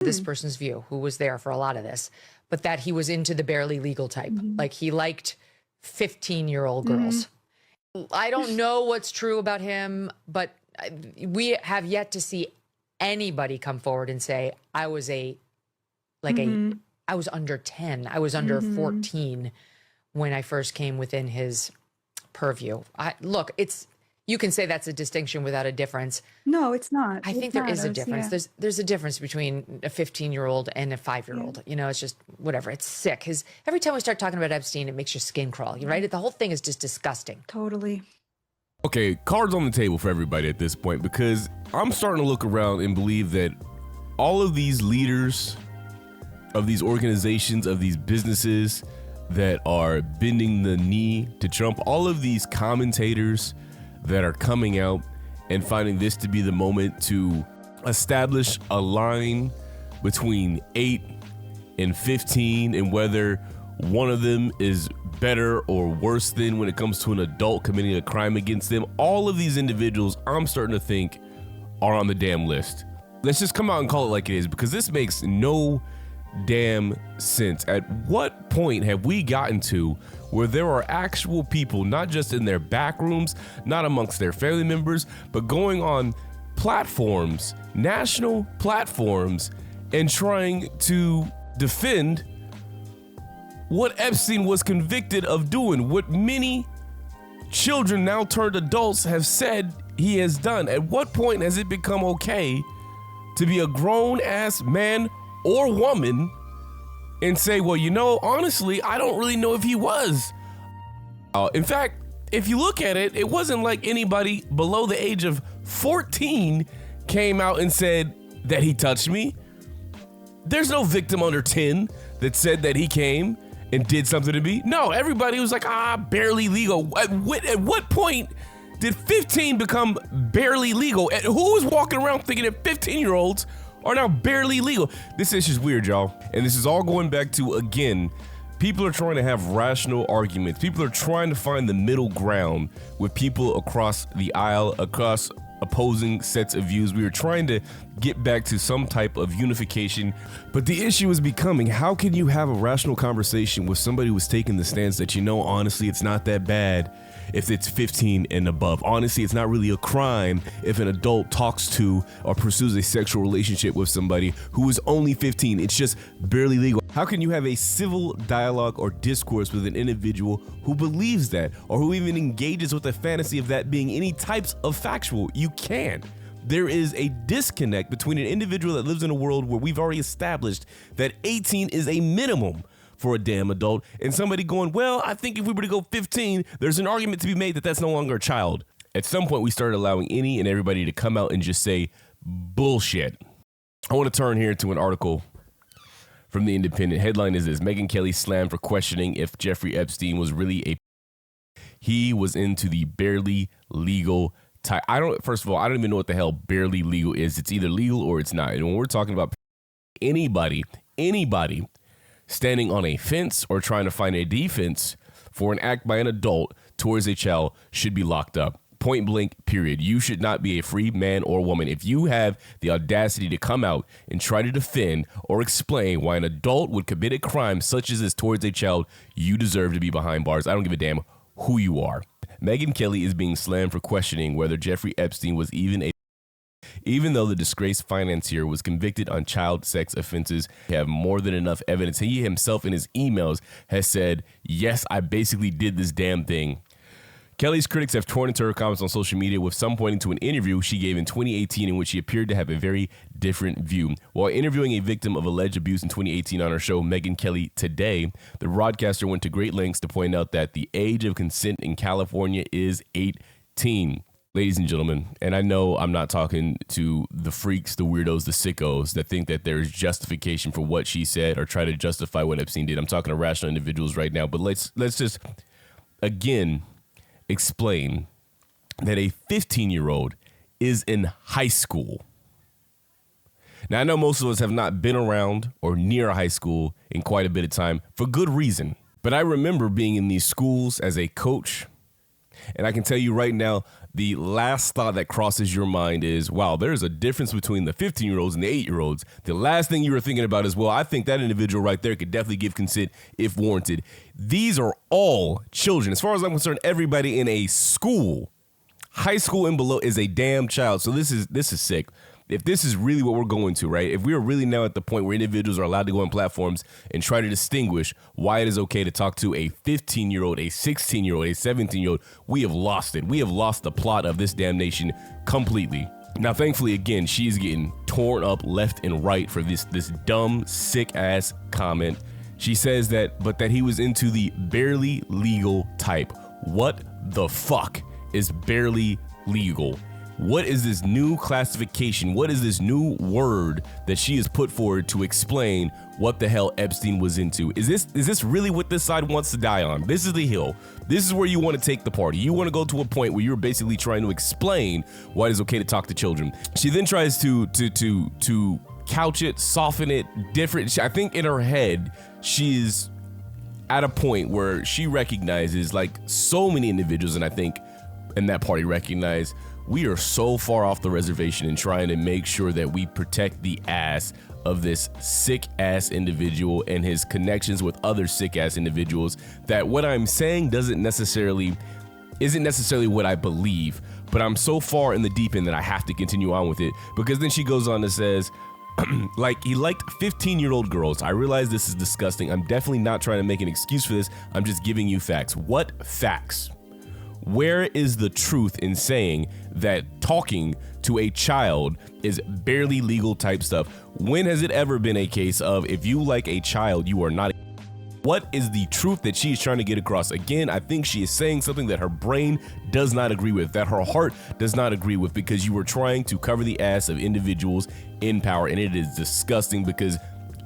this person's view, who was there for a lot of this, but that he was into the barely legal type. Like he liked 15-year-old girls. I don't know what's true about him, but we have yet to see anybody come forward and say, I was I was under 10. I was under 14 when I first came within his purview. Look, you can say that's a distinction without a difference. No, it's not. I think there is a difference. Yeah. There's a difference between a 15-year-old and a 5-year-old. Yeah. You know, it's just whatever. It's sick. Every time we start talking about Epstein, it makes your skin crawl. Right? The whole thing is just disgusting. Totally. Okay, cards on the table for everybody at this point, because I'm starting to look around and believe that all of these leaders of these organizations, of these businesses that are bending the knee to Trump, all of these commentators that are coming out and finding this to be the moment to establish a line between 8 and 15 and whether one of them is better or worse than when it comes to an adult committing a crime against them. All of these individuals, I'm starting to think, are on the damn list. Let's just come out and call it like it is, because this makes no damn sense. At what point have we gotten to where there are actual people, not just in their back rooms, not amongst their family members, but going on platforms, national platforms, and trying to defend what Epstein was convicted of doing, what many children now turned adults have said he has done? At what point has it become okay to be a grown-ass man or woman and say, well, you know, honestly, I don't really know if he was. In fact, if you look at it, it wasn't like anybody below the age of 14 came out and said that he touched me. There's no victim under 10 that said that he came and did something to me. No, everybody was like, barely legal. At what point did 15 become barely legal? And who was walking around thinking that 15-year-olds are now barely legal? This is just weird, y'all. And this is all going back to, again, people are trying to have rational arguments. People are trying to find the middle ground with people across the aisle, across opposing sets of views. We were trying to get back to some type of unification, but the issue is becoming, how can you have a rational conversation with somebody who's taking the stance that, you know, honestly, it's not that bad if it's 15 and above. Honestly, it's not really a crime if an adult talks to or pursues a sexual relationship with somebody who is only 15. It's just barely legal. How can you have a civil dialogue or discourse with an individual who believes that, or who even engages with the fantasy of that being any types of factual? You can't. There is a disconnect between an individual that lives in a world where we've already established that 18 is a minimum for a damn adult, and somebody going, well, I think if we were to go 15, there's an argument to be made that that's no longer a child. At some point, we started allowing any and everybody to come out and just say bullshit. I want to turn here to an article from The Independent. Headline is this: Megyn Kelly slammed for questioning if Jeffrey Epstein was really he was into the barely legal type. First of all, I don't even know what the hell barely legal is. It's either legal or it's not. And when we're talking about anybody standing on a fence or trying to find a defense for an act by an adult towards a child should be locked up. Point blank, period. You should not be a free man or woman. If you have the audacity to come out and try to defend or explain why an adult would commit a crime such as this towards a child, you deserve to be behind bars. I don't give a damn who you are. Megyn Kelly is being slammed for questioning whether Jeffrey Epstein was even though the disgraced financier was convicted on child sex offenses. They have more than enough evidence. He himself in his emails has said, yes, I basically did this damn thing. Kelly's critics have torn into her comments on social media, with some pointing to an interview she gave in 2018 in which she appeared to have a very different view. While interviewing a victim of alleged abuse in 2018 on her show Megyn Kelly Today, the broadcaster went to great lengths to point out that the age of consent in California is 18. Ladies and gentlemen, and I know I'm not talking to the freaks, the weirdos, the sickos that think that there's justification for what she said or try to justify what Epstein did. I'm talking to rational individuals right now, but let's just, again, explain that a 15-year-old is in high school. Now, I know most of us have not been around or near a high school in quite a bit of time for good reason, but I remember being in these schools as a coach And I can tell you right now, the last thought that crosses your mind is, wow, there's a difference between the 15-year-olds and the 8-year-olds. The last thing you were thinking about is, well, I think that individual right there could definitely give consent if warranted. These are all children. As far as I'm concerned, everybody in a school, high school and below, is a damn child. So this is sick. If this is really what we're going to, right? If we are really now at the point where individuals are allowed to go on platforms and try to distinguish why it is okay to talk to a 15-year-old, a 16-year-old, a 17-year-old, we have lost it. We have lost the plot of this damn nation completely. Now, thankfully, again, she is getting torn up left and right for this dumb, sick-ass comment. She says that he was into the barely legal type. What the fuck is barely legal? What is this new classification? What is this new word that she has put forward to explain what the hell Epstein was into? Is this really what this side wants to die on? This is the hill. This is where you want to take the party. You want to go to a point where you're basically trying to explain why it is okay to talk to children. She then tries to couch it, soften it, different. I think in her head, she's at a point where she recognizes, like so many individuals, and I think in that party recognize, we are so far off the reservation in trying to make sure that we protect the ass of this sick ass individual and his connections with other sick ass individuals, that what I'm saying isn't necessarily what I believe, but I'm so far in the deep end that I have to continue on with it. Because then she goes on and says, like, he liked 15-year-old girls. I realize this is disgusting. I'm definitely not trying to make an excuse for this. I'm just giving you facts. What facts? Where is the truth in saying that talking to a child is barely legal type stuff? When has it ever been a case of, if you like a child, you are not? What is the truth that she is trying to get across? Again, I think she is saying something that her brain does not agree with, that her heart does not agree with, because you are trying to cover the ass of individuals in power. And it is disgusting, because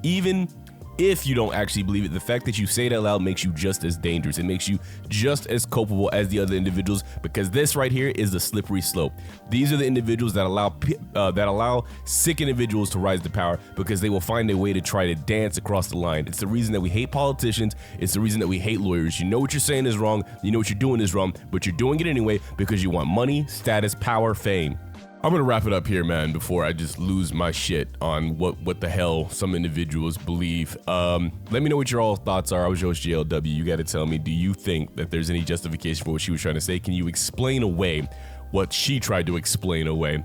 even if you don't actually believe it, the fact that you say it out loud makes you just as dangerous. It makes you just as culpable as the other individuals, because this right here is the slippery slope. These are the individuals that allow sick individuals to rise to power, because they will find a way to try to dance across the line. It's the reason that we hate politicians. It's the reason that we hate lawyers. You know what you're saying is wrong. You know what you're doing is wrong, but you're doing it anyway because you want money, status, power, fame. I'm gonna wrap it up here, man, before I just lose my shit on what the hell some individuals believe. Let me know what your all thoughts are. I was your host, JLW. You gotta tell me, do you think that there's any justification for what she was trying to say? Can you explain away what she tried to explain away?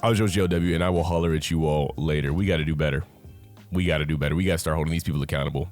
I was your host, JLW, and I will holler at you all later. We gotta do better. We gotta start holding these people accountable.